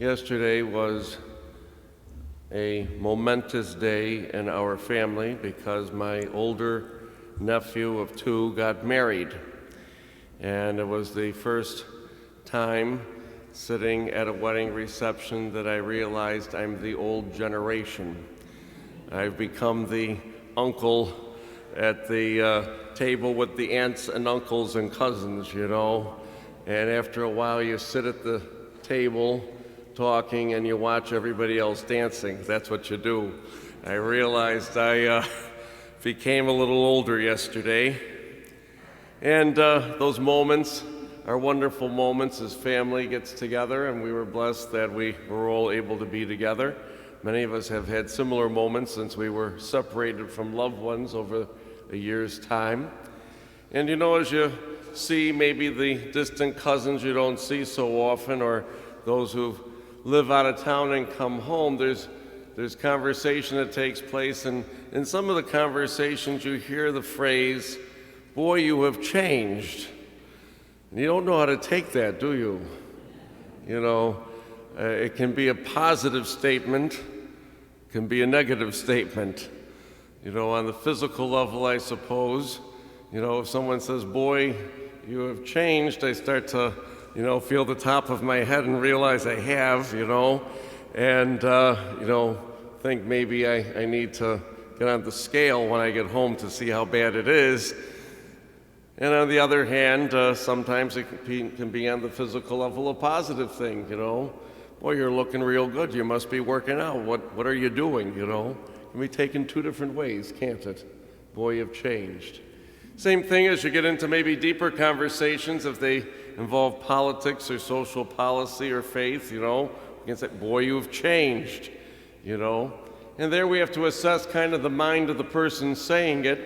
Yesterday was a momentous day in our family because my older nephew of 2 got married. And it was the first time sitting at a wedding reception that I realized I'm the old generation. I've become the uncle at the table with the aunts and uncles and cousins, you know. And after a while you sit at the table talking and you watch everybody else dancing. That's what you do. I realized I became a little older yesterday. And those moments are wonderful moments as family gets together, and we were blessed that we were all able to be together. Many of us have had similar moments since we were separated from loved ones over a year's time. And you know, as you see maybe the distant cousins you don't see so often, or those who live out of town and come home, there's conversation that takes place, and in some of the conversations you hear the phrase, "Boy, you have changed." And you don't know how to take that, do you? You know, it can be a positive statement, it can be a negative statement. You know, on the physical level, I suppose, you know, if someone says, "Boy, you have changed," I start to, you know, feel the top of my head and realize I have, you know, and, you know, think maybe I need to get on the scale when I get home to see how bad it is. And on the other hand, sometimes it can be on the physical level a positive thing, you know. "Boy, you're looking real good. You must be working out. What are you doing?" You know. It can be taken 2 different ways, can't it? "Boy, you've changed." Same thing as you get into maybe deeper conversations, if they involve politics or social policy or faith, you know. You can say, "Boy, you've changed," you know. And there we have to assess kind of the mind of the person saying it.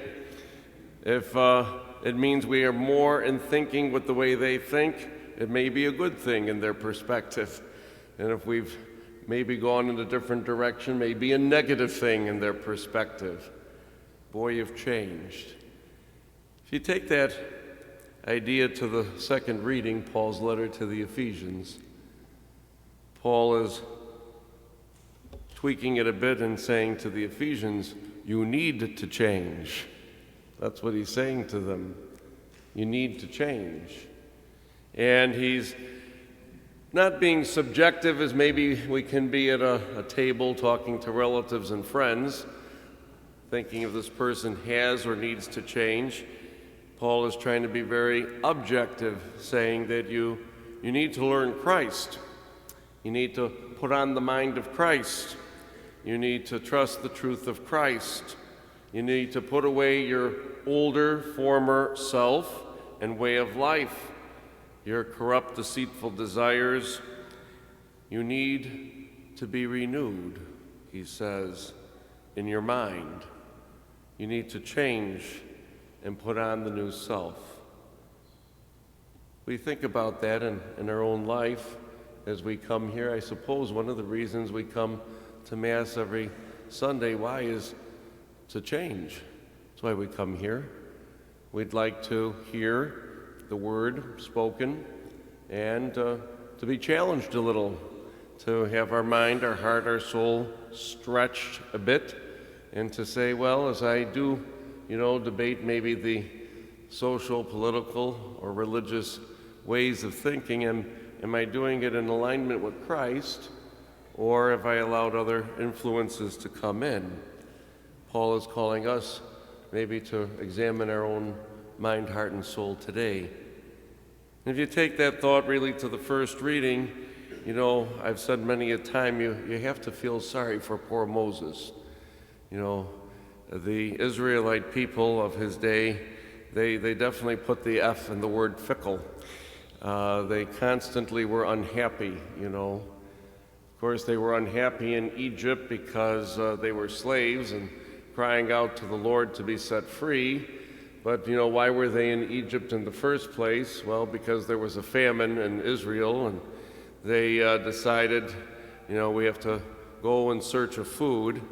If it means we are more in thinking with the way they think, it may be a good thing in their perspective. And if we've maybe gone in a different direction, maybe a negative thing in their perspective. "Boy, you've changed." If you take that idea to the second reading, Paul's letter to the Ephesians, Paul is tweaking it a bit and saying to the Ephesians, you need to change. That's what he's saying to them. You need to change. And he's not being subjective as maybe we can be at a table talking to relatives and friends, thinking if this person has or needs to change. Paul is trying to be very objective, saying that you need to learn Christ. You need to put on the mind of Christ. You need to trust the truth of Christ. You need to put away your older, former self and way of life, your corrupt, deceitful desires. You need to be renewed, he says, in your mind. You need to change and put on the new self. We think about that in our own life as we come here. I suppose one of the reasons we come to Mass every Sunday, why, is to change. That's why we come here. We'd like to hear the word spoken and to be challenged a little, to have our mind, our heart, our soul stretched a bit, and to say, well, as I do, you know, debate maybe the social, political, or religious ways of thinking, am I doing it in alignment with Christ, or have I allowed other influences to come in? Paul is calling us maybe to examine our own mind, heart, and soul today. And if you take that thought really to the first reading, you know, I've said many a time, you have to feel sorry for poor Moses. You know, the Israelite people of his day, they definitely put the F in the word fickle. They constantly were unhappy, you know. Of course, they were unhappy in Egypt because they were slaves and crying out to the Lord to be set free. But, you know, why were they in Egypt in the first place? Well, because there was a famine in Israel, and they decided, you know, we have to go in search of food.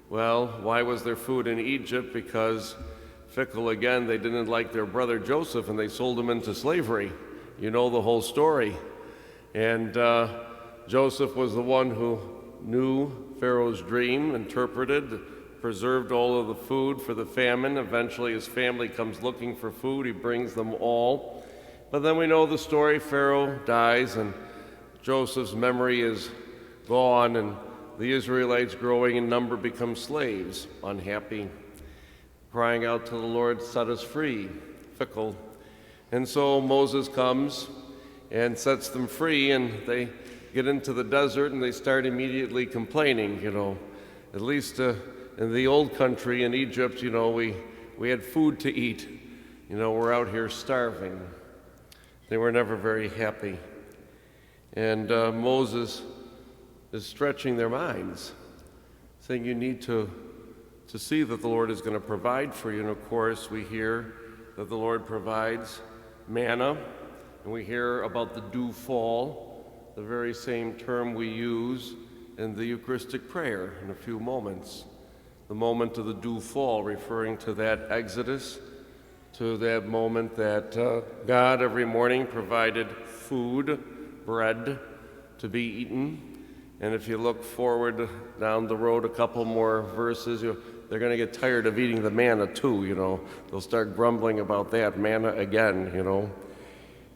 Well, why was there food in Egypt? Because, fickle again, they didn't like their brother Joseph, and they sold him into slavery. You know the whole story. And Joseph was the one who knew Pharaoh's dream, interpreted, preserved all of the food for the famine. Eventually his family comes looking for food. He brings them all. But then we know the story. Pharaoh dies and Joseph's memory is gone, and the Israelites, growing in number, become slaves, unhappy, crying out to the Lord, set us free, fickle. And so Moses comes and sets them free, and they get into the desert and they start immediately complaining. At least in the old country in Egypt, we had food to eat. We're out here starving. They were never very happy. And Moses is stretching their minds, saying you need to see that the Lord is going to provide for you. And of course, we hear that the Lord provides manna, and we hear about the dew fall, the very same term we use in the Eucharistic prayer in a few moments. The moment of the dew fall, referring to that Exodus, to that moment that God every morning provided food, bread to be eaten. And if you look forward down the road a couple more verses, they're going to get tired of eating the manna too, They'll start grumbling about that manna again,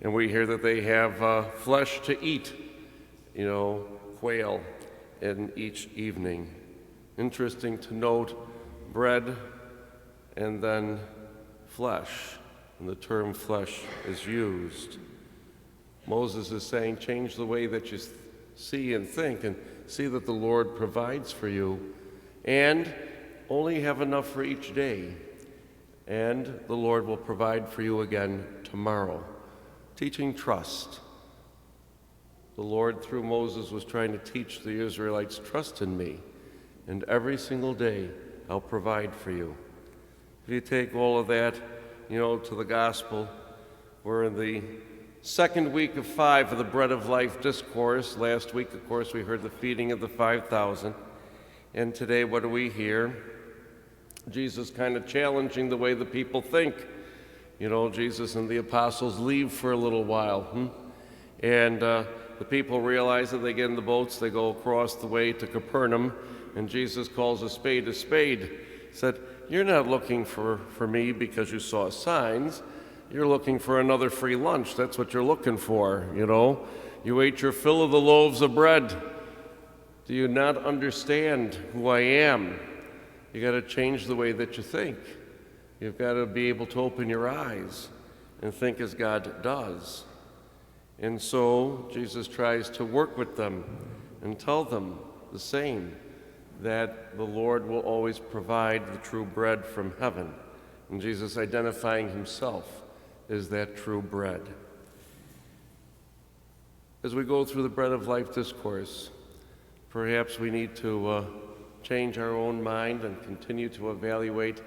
And we hear that they have flesh to eat, quail in each evening. Interesting to note, bread and then flesh, and the term flesh is used. Moses is saying, change the way that you see and think, and see that the Lord provides for you, and only have enough for each day, and the Lord will provide for you again tomorrow. Teaching trust. The Lord, through Moses, was trying to teach the Israelites, trust in me, and every single day I'll provide for you. If you take all of that, to the gospel, we're in the second week of 5 of the Bread of Life discourse. Last week, of course, we heard the feeding of the 5,000. And today, what do we hear? Jesus kind of challenging the way the people think. Jesus and the apostles leave for a little while. And the people realize that they get in the boats, they go across the way to Capernaum, and Jesus calls a spade a spade. He said, you're not looking for me because you saw signs. You're looking for another free lunch. That's what you're looking for, You ate your fill of the loaves of bread. Do you not understand who I am? You got to change the way that you think. You've got to be able to open your eyes and think as God does. And so Jesus tries to work with them and tell them the same, that the Lord will always provide the true bread from heaven. And Jesus identifying himself as that true bread. As we go through the Bread of Life discourse, perhaps we need to change our own mind and continue to evaluate,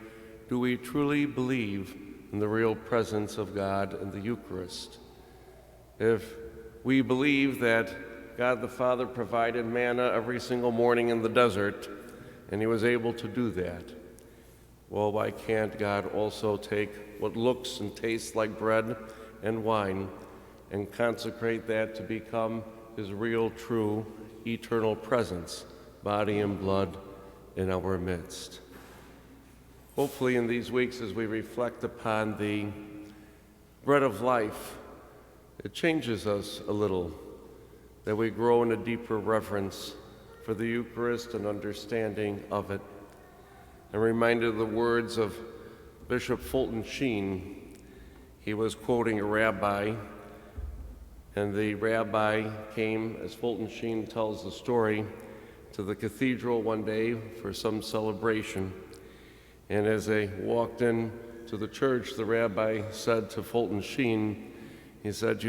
do we truly believe in the real presence of God in the Eucharist? If we believe that God the Father provided manna every single morning in the desert, and he was able to do that, well, why can't God also take what looks and tastes like bread and wine and consecrate that to become his real, true, eternal presence, body and blood in our midst? Hopefully in these weeks, as we reflect upon the bread of life, it changes us a little, that we grow in a deeper reverence for the Eucharist and understanding of it. I'm reminded of the words of Bishop Fulton Sheen. He was quoting a rabbi, and the rabbi came, as Fulton Sheen tells the story, to the cathedral one day for some celebration. And as they walked in to the church, the rabbi said to Fulton Sheen, he said,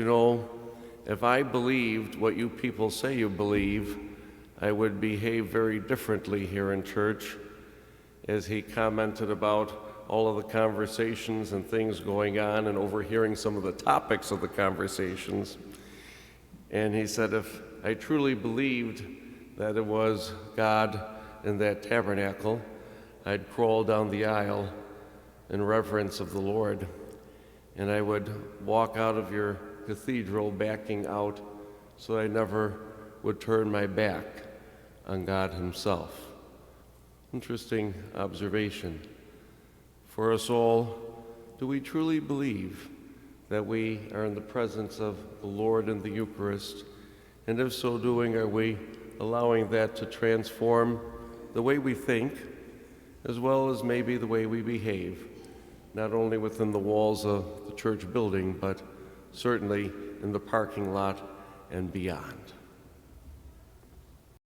if I believed what you people say you believe, I would behave very differently here in church, as he commented about all of the conversations and things going on and overhearing some of the topics of the conversations. And he said, if I truly believed that it was God in that tabernacle, I'd crawl down the aisle in reverence of the Lord, and I would walk out of your cathedral backing out so I never would turn my back on God himself. Interesting observation. For us all, do we truly believe that we are in the presence of the Lord in the Eucharist? And if so doing, are we allowing that to transform the way we think, as well as maybe the way we behave, not only within the walls of the church building, but certainly in the parking lot and beyond?